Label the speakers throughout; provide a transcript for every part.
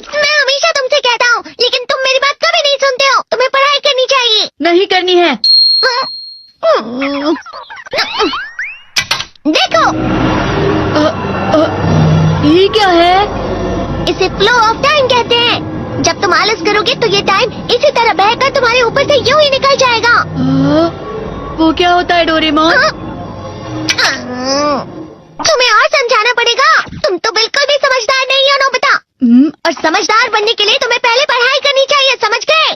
Speaker 1: मैं हमेशा तुमसे कहता हूँ, लेकिन तुम मेरी बात कभी नहीं सुनते हो। तुम्हें पढ़ाई करनी चाहिए।
Speaker 2: नहीं करनी है।
Speaker 1: देखो,
Speaker 2: ये क्या है?
Speaker 1: इसे फ्लो ऑफ टाइम कहते हैं। जब तुम आलस करोगे तो ये टाइम इसी तरह बहकर तुम्हारे ऊपर से यूं ही निकल जाएगा।
Speaker 2: वो क्या होता है डोरेमोन?
Speaker 1: तुम्हें और समझाना पड़ेगा। तुम तो बिल्कुल भी समझदार नहीं हो नोबिता। और समझदार बनने के लिए तुम्हें पहले पढ़ाई करनी चाहिए, समझ गए?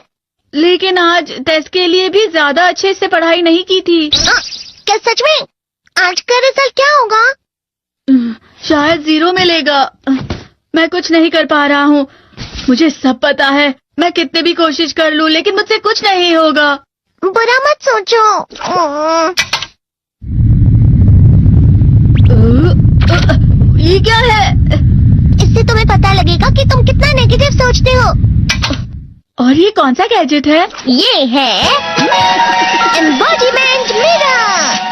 Speaker 2: लेकिन आज टेस्ट के लिए भी ज्यादा अच्छे से पढ़ाई नहीं की थी।
Speaker 1: क्या सच में? आज का रिजल्ट क्या होगा?
Speaker 2: शायद 0 मिलेगा। मैं कुछ नहीं कर पा रहा हूँ। मुझे सब पता है। मैं कितने भी कोशिश कर लूँ, लेकिन मुझसे कुछ नहीं होगा।
Speaker 1: बुरा मत सोचो।
Speaker 2: ये क्या है?
Speaker 1: इससे तुम्हें पता लगेगा कि तुम कितना नेगेटिव सोचते हो।
Speaker 2: और ये कौन सा गैजेट है?
Speaker 1: ये है embodiment mirror.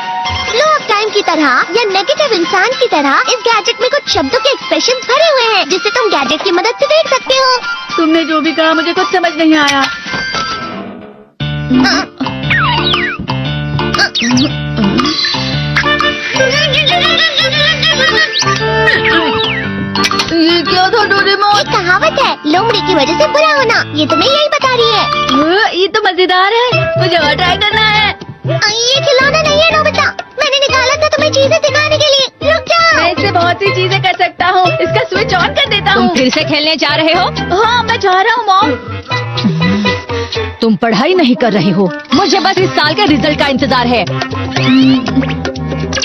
Speaker 1: Flow of time की तरह या नेगेटिव इंसान की तरह इस गैजेट में कुछ शब्दों के एक्सप्रेशंस भरे हुए हैं, जिसे तुम गैजेट की मदद से देख सकते हो।
Speaker 2: तुमने जो भी कहा मुझे कुछ समझ नहीं आया। ये क्या था डोरेमोन?
Speaker 1: एक कहावत है, लोमड़ी की वजह से बुरा होना। ये तुम्हें यही बता रही है।
Speaker 2: ये तो मजेदार है। मुझे और ट्राई करना है।
Speaker 1: ये खिलौना नहीं है नोबिता। मैंने निकाला था तुम्हें चीजें दिखाने के लिए। रुक जाओ।
Speaker 2: मैं इससे बहुत सी चीजें कर सकता हूँ। इसका स्विच ऑन कर देता हूँ।
Speaker 3: तुम फिर से खेलने जा रहे हो?
Speaker 2: हाँ, मैं जा रहा हूँ मॉम।
Speaker 3: तुम पढ़ाई नहीं कर रही हो। मुझे बस इस साल के रिजल्ट का इंतजार है।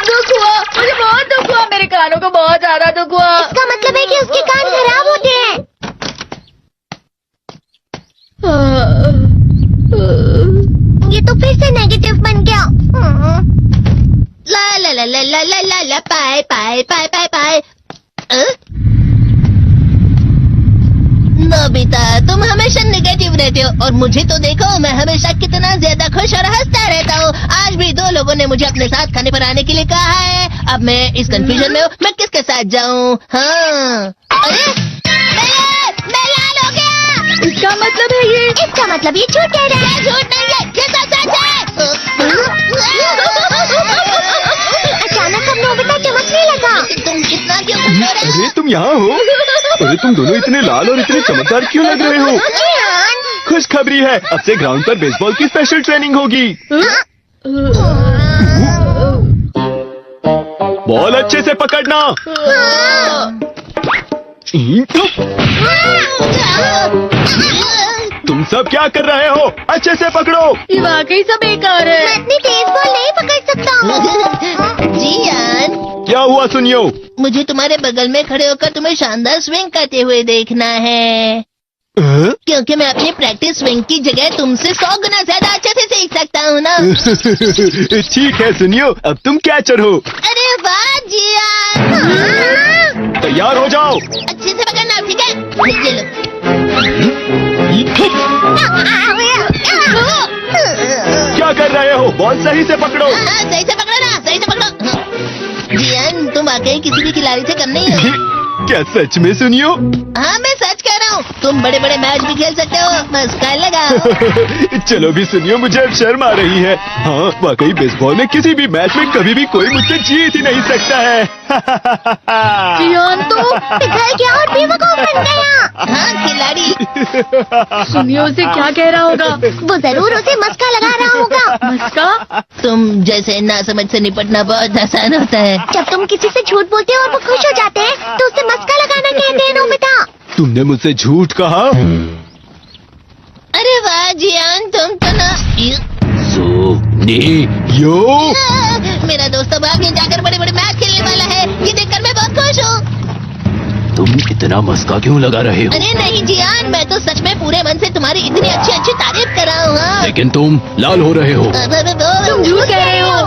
Speaker 2: दुख हुआ, मुझे बहुत दुख हुआ। मेरे कानों को बहुत ज्यादा दुख हुआ।
Speaker 1: इसका मतलब है कि उसके कान खराब होते हैं। ये तो फिर से नेगेटिव बन गया। ला ला ला ला ला ला ला ला पाए पाए पाए पाए पाए। नोबिता, तुम हमेशा नेगेटिव रहते हो और मुझे तो देखो, मैं हमेशा कितना ज्यादा खुश और हंसता रहता हूँ। आज भी 2 लोगों ने मुझे अपने साथ खाने पर आने के लिए कहा है। अब मैं इस कंफ्यूजन में हूँ, मैं किसके साथ जाऊँ? हाँ, अरे मैं लाल हो गया।
Speaker 2: इसका मतलब है ये?
Speaker 1: इसका मतलब ये झूठ कह रहा है। झूठ नहीं है, ये तो सच है। अचानक हम नोबिता चमकने लगा। तुम कितना क्यों खुश हो रहे हो?
Speaker 4: अरे तुम यहाँ हो? अरे तुम दोनों इतने लाल और इतने चमकदार क्यों लग रहे हो? खुशखबरी है, अब से ग्राउंड पर बेसबॉल की स्पेशल ट्रेनिंग होगी। बॉल अच्छे से पकड़ना। तुम सब क्या कर रहे हो? अच्छे से पकड़ो।
Speaker 2: ये वाकई सब बेकार है।
Speaker 1: मैं इतनी तेज बॉल नहीं पकड़ सकता हूँ। जियान,
Speaker 4: क्या हुआ सुनियो?
Speaker 1: मुझे तुम्हारे बगल में खड़े होकर तुम्हें शानदार स्विंग करते हुए देखना है, क्योंकि मैं अपनी प्रैक्टिस स्विंग की जगह तुमसे 100 गुना ज्यादा अच्छे से सीख सकता हूँ ना।
Speaker 4: ठीक है सुनियो, अब तुम कैचर हो।
Speaker 1: अरे वाह जियान।
Speaker 4: तैयार हो जाओ।
Speaker 1: अच्छे से पकड़ना, ठीक है? ये लो।
Speaker 4: क्या कर रहे हो? बॉल सही से पकड़ो।
Speaker 1: सही से पकड़ो ना, सही से पकड़ो। जियान, तुम वाकई किसी भी खिलाड़ी से कम नहीं हो।
Speaker 4: क्या सच में सुनियो?
Speaker 1: हाँ, मैं सच कह रहा हूँ। तुम बड़े बड़े मैच भी खेल सकते हो, बस ख्याल लगाओ।
Speaker 4: चलो भी सुनियो, मुझे अब शर्म आ रही है। हाँ, वाकई बेसबॉल में किसी भी मैच में कभी भी कोई मुझसे जीत ही नहीं सकता है।
Speaker 2: जियान तो
Speaker 1: पिघल गया और बेवकूफ बन गया। हाँ, खिलाड़ी।
Speaker 2: सुनियो से क्या कह रहा होगा?
Speaker 1: वो जरूर उसे मस्का लगा रहा होगा।
Speaker 2: मस्का?
Speaker 1: तुम जैसे नासमझ से निपटना बहुत आसान होता है। जब तुम किसी से झूठ बोलते हो और वो खुश हो जाते हैं, तो उसे मस्का लगाना कहते हैं नोबिता।
Speaker 4: तुमने मुझसे झूठ कहा?
Speaker 1: अरे वाह जियान, तुम तो ना।
Speaker 4: यो
Speaker 1: मेरा दोस्त अब आगे जाकर बड़े बड़े मैच खेलने वाला है। ये देखकर मैं बहुत खुश हूँ।
Speaker 4: तुम इतना मस्का क्यों लगा रहे हो?
Speaker 1: अरे नहीं जियान, मैं तो सच में पूरे मन से तुम्हारी इतनी अच्छी अच्छी तारीफ कर रहा हूँ। हाँ।
Speaker 4: लेकिन तुम लाल हो रहे हो।
Speaker 1: तुम
Speaker 2: झूठ कह रहे हो।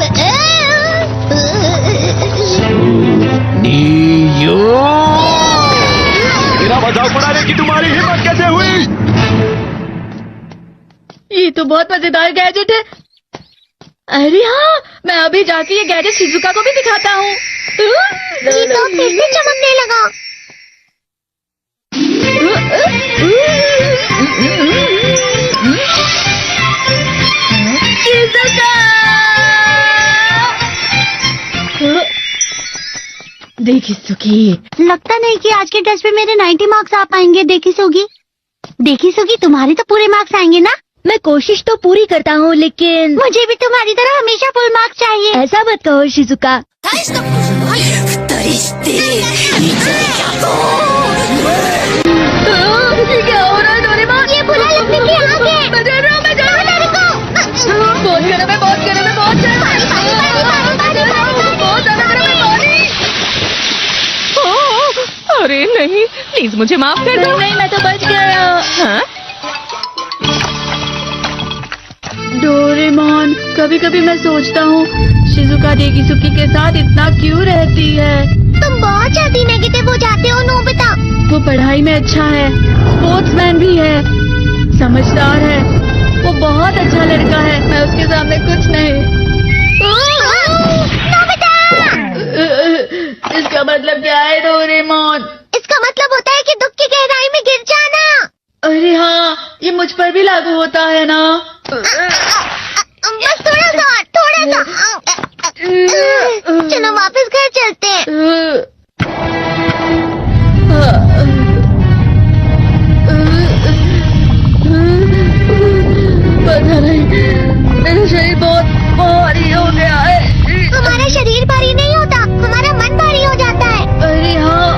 Speaker 4: मेरा मजाक उड़ाने की तुम्हारी हिम्मत कैसे हुई?
Speaker 2: ये तो बहुत मजेदार गैजेट है। अरे हाँ, मैं अभी जाके ये गैजेट शिजुका को भी दिखाता हूँ।
Speaker 1: ये तो फिर से चमकने लगा।
Speaker 2: शिजुका! देखी सुखी,
Speaker 5: लगता नहीं कि आज के टेस्ट में मेरे 90 मार्क्स आ पाएंगे। देखी सोगी तुम्हारे तो पूरे मार्क्स आएंगे ना?
Speaker 3: मैं कोशिश तो पूरी करता हूँ, लेकिन
Speaker 5: मुझे भी तुम्हारी तरह हमेशा फुल मार्क्स चाहिए।
Speaker 3: ऐसा मत कहो शिजुका।
Speaker 2: ये क्या हो रहा है डोरेमोन?
Speaker 5: ये बुरा लगने की आग है।
Speaker 2: मैं डर रहा हूँ, मैं डर रहा हूँ। बहुत गर्म है, बहुत गर्म है, बहुत गर्म है। बहुत ज्यादा गर्म है पानी।
Speaker 6: अरे नहीं, प्लीज मुझे माफ कर दो।
Speaker 2: नहीं, मैं तो बच गया।
Speaker 6: हाँ?
Speaker 2: डोरेमोन, कभी कभी मैं सोचता हूँ शिजुका डेकिसुकी के साथ इतना क्यों रहती है।
Speaker 5: तुम बहुत जल्दी नेगेटिव हो जाते हो नोबिता।
Speaker 2: वो पढ़ाई में अच्छा है, स्पोर्ट्समैन भी है, समझदार है, वो बहुत अच्छा लड़का है। मैं उसके सामने कुछ नहीं।
Speaker 5: नोबिता!
Speaker 2: इसका मतलब क्या है डोरेमोन?
Speaker 5: इसका मतलब होता है कि दुख की गहराई में गिर जाना।
Speaker 2: अरे हाँ, ये मुझ पर भी लागू होता है ना।
Speaker 5: बस थोड़ा सा। चलो वापस घर चलते हैं।
Speaker 2: पता नहीं, मेरा शरीर बहुत भारी हो गया है।
Speaker 5: हमारा शरीर भारी नहीं होता, हमारा मन भारी हो जाता है।
Speaker 2: अरे हाँ,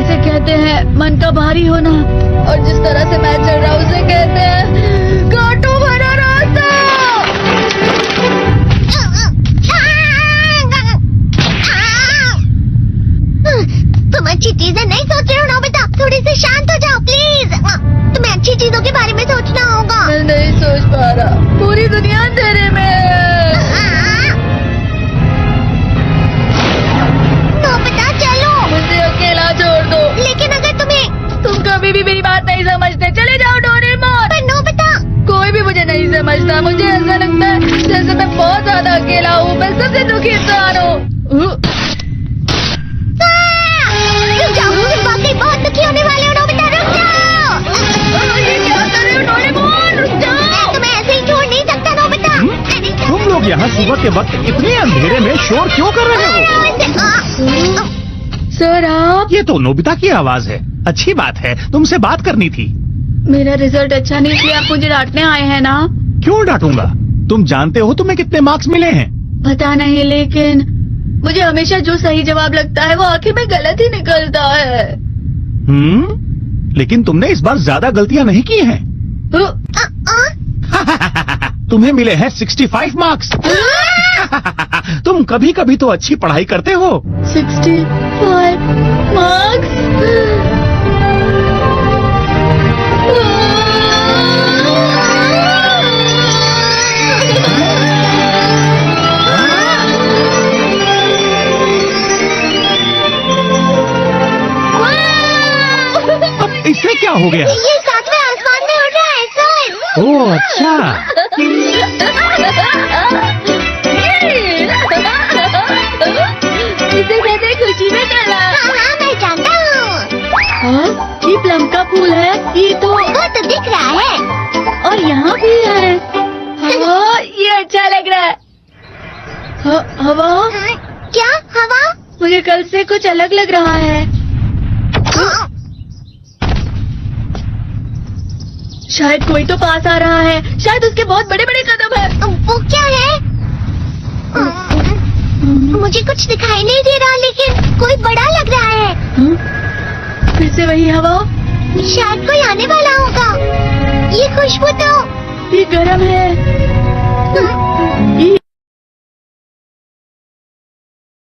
Speaker 2: इसे कहते हैं मन का भारी होना। और जिस तरह से मैं चल रहा हूँ उसे कहते हैं कांटों भरा रास्ता।
Speaker 5: तुम अच्छी चीजें नहीं सोच रहे हो नोबिता। थोड़ी सी शांत हो जाओ प्लीज। तुम्हें अच्छी चीजों के बारे में सोचना होगा।
Speaker 2: मैं नहीं सोच पा रहा, पूरी दुनिया अंधेरे में है।
Speaker 5: नोबिता चलो।
Speaker 2: मुझे अकेला छोड़ दो।
Speaker 5: लेकिन अगर
Speaker 2: तुम कभी भी मेरी बात नहीं समझते। चले जाओ डोरेमोन।
Speaker 5: पर नोबिता।
Speaker 2: कोई भी मुझे नहीं समझता। मुझे ऐसा लगता है जैसे मैं बहुत ज्यादा अकेला हूँ। मैं सबसे दुखी इंसान हूँ।
Speaker 5: रुक जाओ, तुम वाकई बहुत दुखी होने वाले हो नोबिता। रुक जाओ।
Speaker 2: ये क्या कर रहे हो डोरेमोन? रुक जाओ।
Speaker 5: मैं तुम्हें ऐसे ही छोड़ नहीं सकता नोबिता।
Speaker 7: तुम लोग यहाँ सुबह के वक्त इतने अंधेरे में शोर क्यों कर रहे हो?
Speaker 2: सर आप?
Speaker 7: ये तो नोबिता की आवाज है। अच्छी बात है, तुमसे बात करनी थी।
Speaker 2: मेरा रिजल्ट अच्छा नहीं, इसलिए आप मुझे डांटने आए हैं ना?
Speaker 7: क्यों डांटूंगा? तुम जानते हो तुम्हें कितने मार्क्स मिले हैं?
Speaker 2: पता नहीं, लेकिन मुझे हमेशा जो सही जवाब लगता है वो आखिर में गलत ही निकलता है।
Speaker 7: लेकिन तुमने इस बार ज्यादा गलतियां नहीं की हैं। तुम्हें मिले हैं 65 मार्क्स। तुम कभी कभी तो अच्छी पढ़ाई करते हो।
Speaker 2: 65 मार्क्स?
Speaker 7: अब इससे क्या हो गया?
Speaker 5: ये सातवें आसमान में उड़ रहा है सर।
Speaker 7: ओह अच्छा।
Speaker 2: इसे कहते हैं खुशी में करना।
Speaker 5: हाँ, मैं जानता हूँ।
Speaker 2: हाँ, ये प्लम का फूल है। ये तो
Speaker 5: वो तो दिख रहा है।
Speaker 2: और यहाँ भी है। हाँ, ये अच्छा लग रहा है। हवा?
Speaker 5: क्या हवा?
Speaker 2: मुझे कल से कुछ अलग लग रहा है। शायद कोई तो पास आ रहा है। शायद उसके बहुत बड़े बड़े कदम है।
Speaker 5: वो क्या है? मुझे कुछ दिखाई नहीं दे रहा, लेकिन कोई बड़ा लग रहा है।
Speaker 2: फिर से वही हवा।
Speaker 5: शायद कोई आने वाला होगा। ये खुशबू तो
Speaker 2: ये गर्म है।